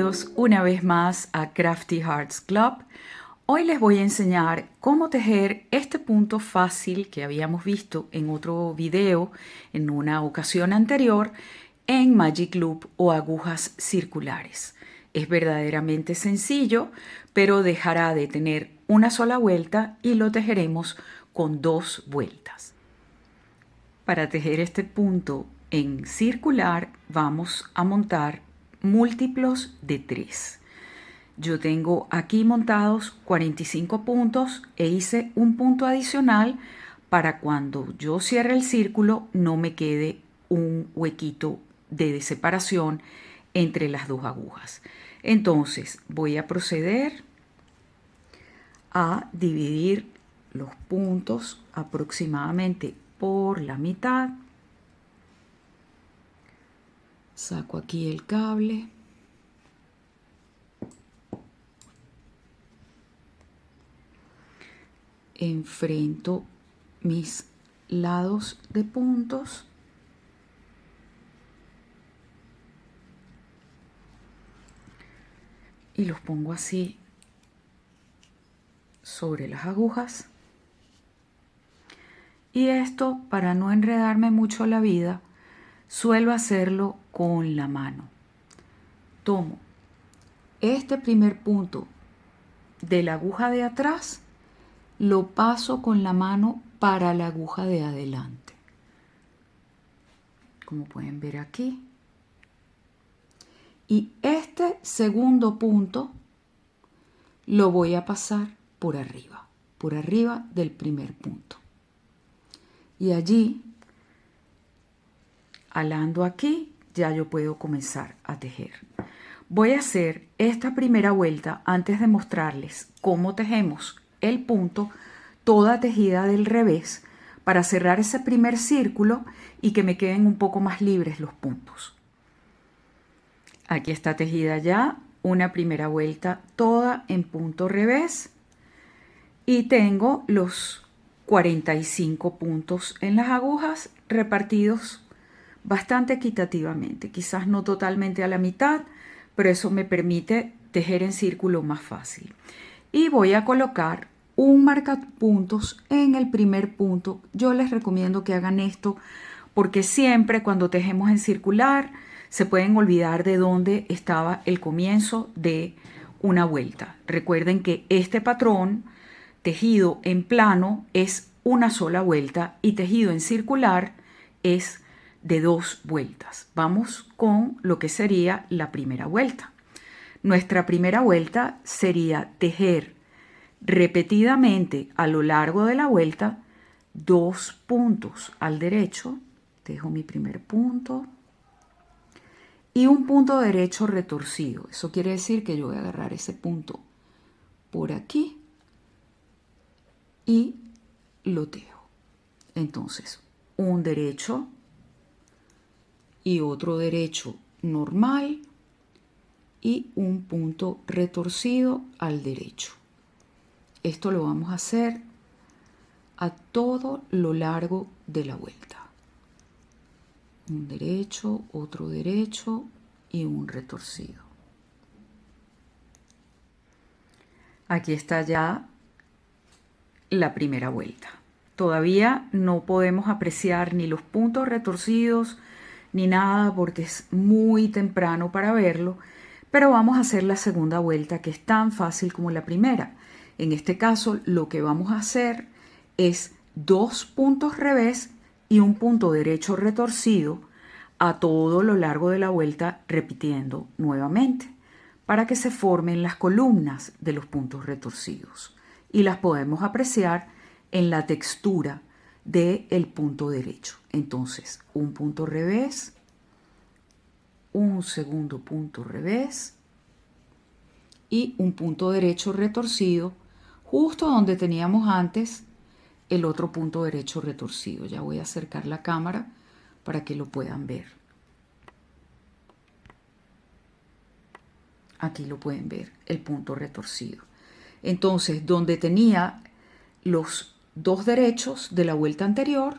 Bienvenidos una vez más a Crafty Hearts Club. Hoy les voy a enseñar cómo tejer este punto fácil que habíamos visto en otro video en una ocasión anterior en Magic Loop o agujas circulares. Es verdaderamente sencillo, pero dejará de tener una sola vuelta y lo tejeremos con 2 vueltas. Para tejer este punto en circular vamos a montar múltiplos de 3. Yo tengo aquí montados 45 puntos e hice un punto adicional para cuando yo cierre el círculo no me quede un huequito de separación entre las 2 agujas. Entonces voy a proceder a dividir los puntos aproximadamente por la mitad. Saco aquí el cable. Enfrento mis lados de puntos. Y los pongo así sobre las agujas. Y esto, para no enredarme mucho la vida, suelo hacerlo con la mano. Tomo este primer punto de la aguja de atrás, lo paso con la mano para la aguja de adelante. Como pueden ver aquí. Y este segundo punto lo voy a pasar por arriba del primer punto. Y allí, alando aquí, ya yo puedo comenzar a tejer. Voy a hacer esta primera vuelta antes de mostrarles cómo tejemos el punto, toda tejida del revés, para cerrar ese primer círculo y que me queden un poco más libres los puntos. Aquí está tejida ya una primera vuelta toda en punto revés y tengo los 45 puntos en las agujas repartidos bastante equitativamente, quizás no totalmente a la mitad, pero eso me permite tejer en círculo más fácil. Y voy a colocar un marcapuntos en el primer punto. Yo les recomiendo que hagan esto porque siempre cuando tejemos en circular se pueden olvidar de dónde estaba el comienzo de una vuelta. Recuerden que este patrón tejido en plano es una sola vuelta y tejido en circular es de 2 vueltas. Vamos con lo que sería la primera vuelta. Nuestra primera vuelta sería tejer repetidamente a lo largo de la vuelta 2 puntos al derecho. Tejo mi primer punto y un punto derecho retorcido. Eso quiere decir que yo voy a agarrar ese punto por aquí y lo tejo. Entonces, un derecho y otro derecho normal y un punto retorcido al derecho. Esto lo vamos a hacer a todo lo largo de la vuelta. Un derecho, otro derecho y un retorcido. Aquí está ya la primera vuelta. Todavía no podemos apreciar ni los puntos retorcidos ni nada porque es muy temprano para verlo, pero vamos a hacer la segunda vuelta que es tan fácil como la primera. En este caso lo que vamos a hacer es 2 puntos revés y un punto derecho retorcido a todo lo largo de la vuelta, repitiendo nuevamente para que se formen las columnas de los puntos retorcidos y las podemos apreciar en la textura del punto derecho. Entonces, un punto revés, un segundo punto revés y un punto derecho retorcido justo donde teníamos antes el otro punto derecho retorcido. Ya voy a acercar la cámara para que lo puedan ver. Aquí lo pueden ver, el punto retorcido. Entonces, donde tenía los 2 derechos de la vuelta anterior,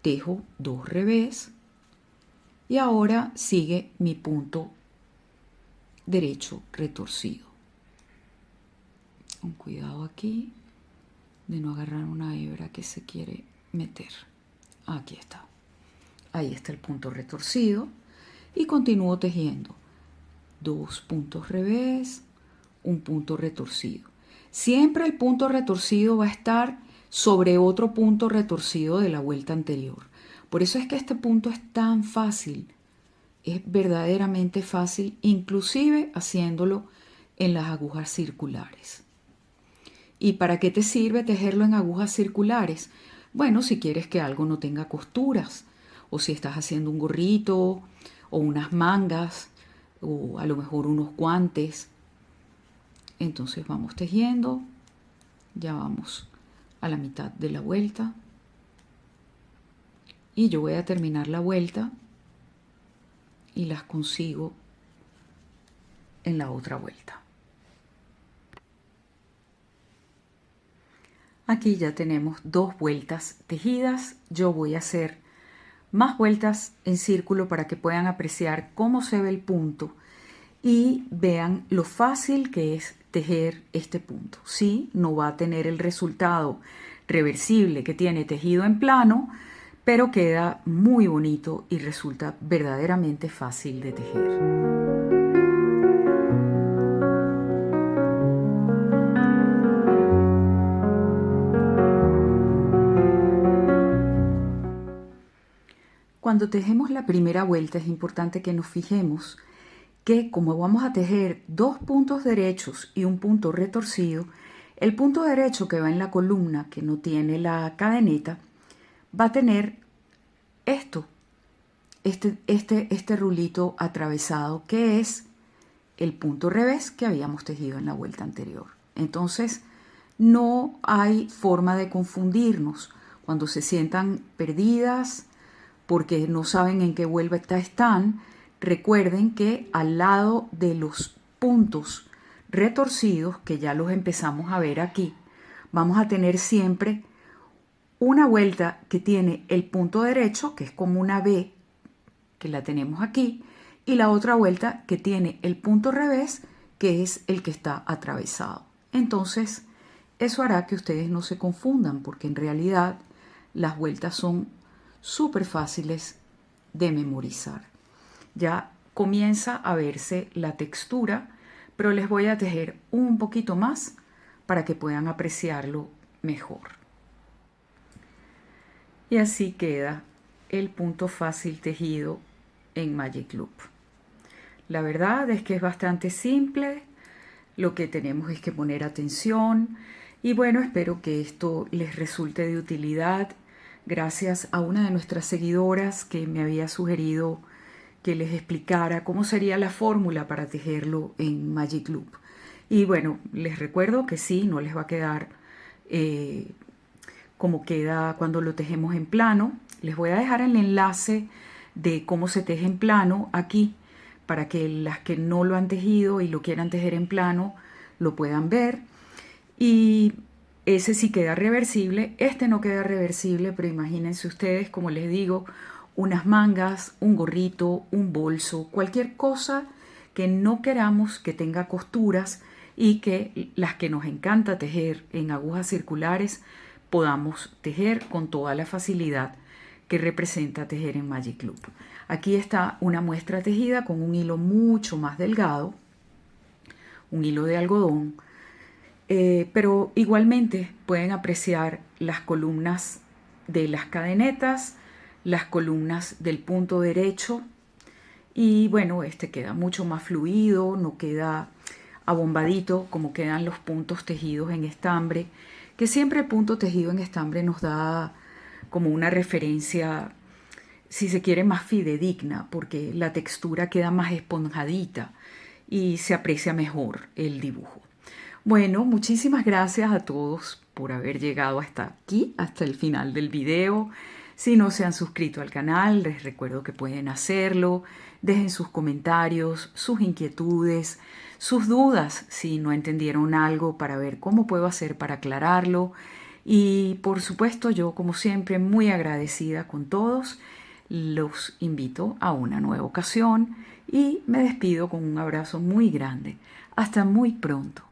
tejo 2 revés y ahora sigue mi punto derecho retorcido. Con cuidado aquí de no agarrar una hebra que se quiere meter. Aquí está. Ahí está el punto retorcido y continúo tejiendo 2 puntos revés, un punto retorcido. Siempre el punto retorcido va a estar sobre otro punto retorcido de la vuelta anterior. Por eso es que este punto es tan fácil, es verdaderamente fácil, inclusive haciéndolo en las agujas circulares. ¿Y para qué te sirve tejerlo en agujas circulares? Bueno, si quieres que algo no tenga costuras, o si estás haciendo un gorrito, o unas mangas, o a lo mejor unos guantes. Entonces vamos tejiendo, ya vamos a la mitad de la vuelta. Y yo voy a terminar la vuelta y las consigo en la otra vuelta. Aquí ya tenemos 2 vueltas tejidas. Yo voy a hacer más vueltas en círculo para que puedan apreciar cómo se ve el punto y vean lo fácil que es tejer este punto. Sí, no va a tener el resultado reversible que tiene tejido en plano, pero queda muy bonito y resulta verdaderamente fácil de tejer. Cuando tejemos la primera vuelta es importante que nos fijemos que como vamos a tejer 2 puntos derechos y un punto retorcido, el punto derecho que va en la columna, que no tiene la cadeneta, va a tener este rulito atravesado, que es el punto revés que habíamos tejido en la vuelta anterior. Entonces, no hay forma de confundirnos cuando se sientan perdidas porque no saben en qué vuelta están. Recuerden que al lado de los puntos retorcidos, que ya los empezamos a ver aquí, vamos a tener siempre una vuelta que tiene el punto derecho, que es como una B, que la tenemos aquí, y la otra vuelta que tiene el punto revés, que es el que está atravesado. Entonces, eso hará que ustedes no se confundan, porque en realidad las vueltas son súper fáciles de memorizar. Ya comienza a verse la textura, pero les voy a tejer un poquito más para que puedan apreciarlo mejor. Y así queda el punto fácil tejido en Magic Loop. La verdad es que es bastante simple, lo que tenemos es que poner atención y bueno, espero que esto les resulte de utilidad. Gracias a una de nuestras seguidoras que me había sugerido que les explicara cómo sería la fórmula para tejerlo en Magic Loop. Y bueno, les recuerdo que sí, no les va a quedar como queda cuando lo tejemos en plano. Les voy a dejar el enlace de cómo se teje en plano aquí para que las que no lo han tejido y lo quieran tejer en plano lo puedan ver. Y ese sí queda reversible, este no queda reversible, pero imagínense ustedes, como les digo, unas mangas, un gorrito, un bolso, cualquier cosa que no queramos que tenga costuras y que las que nos encanta tejer en agujas circulares podamos tejer con toda la facilidad que representa tejer en Magic Loop. Aquí está una muestra tejida con un hilo mucho más delgado, un hilo de algodón, pero igualmente pueden apreciar las columnas de las cadenetas, las columnas del punto derecho y bueno, este queda mucho más fluido, no queda abombadito como quedan los puntos tejidos en estambre, que siempre el punto tejido en estambre nos da como una referencia, si se quiere, más fidedigna, porque la textura queda más esponjadita y se aprecia mejor el dibujo. Bueno, muchísimas gracias a todos por haber llegado hasta aquí, hasta el final del video. Si no se han suscrito al canal, les recuerdo que pueden hacerlo. Dejen sus comentarios, sus inquietudes, sus dudas si no entendieron algo para ver cómo puedo hacer para aclararlo. Y por supuesto yo, como siempre, muy agradecida con todos. Los invito a una nueva ocasión y me despido con un abrazo muy grande. Hasta muy pronto.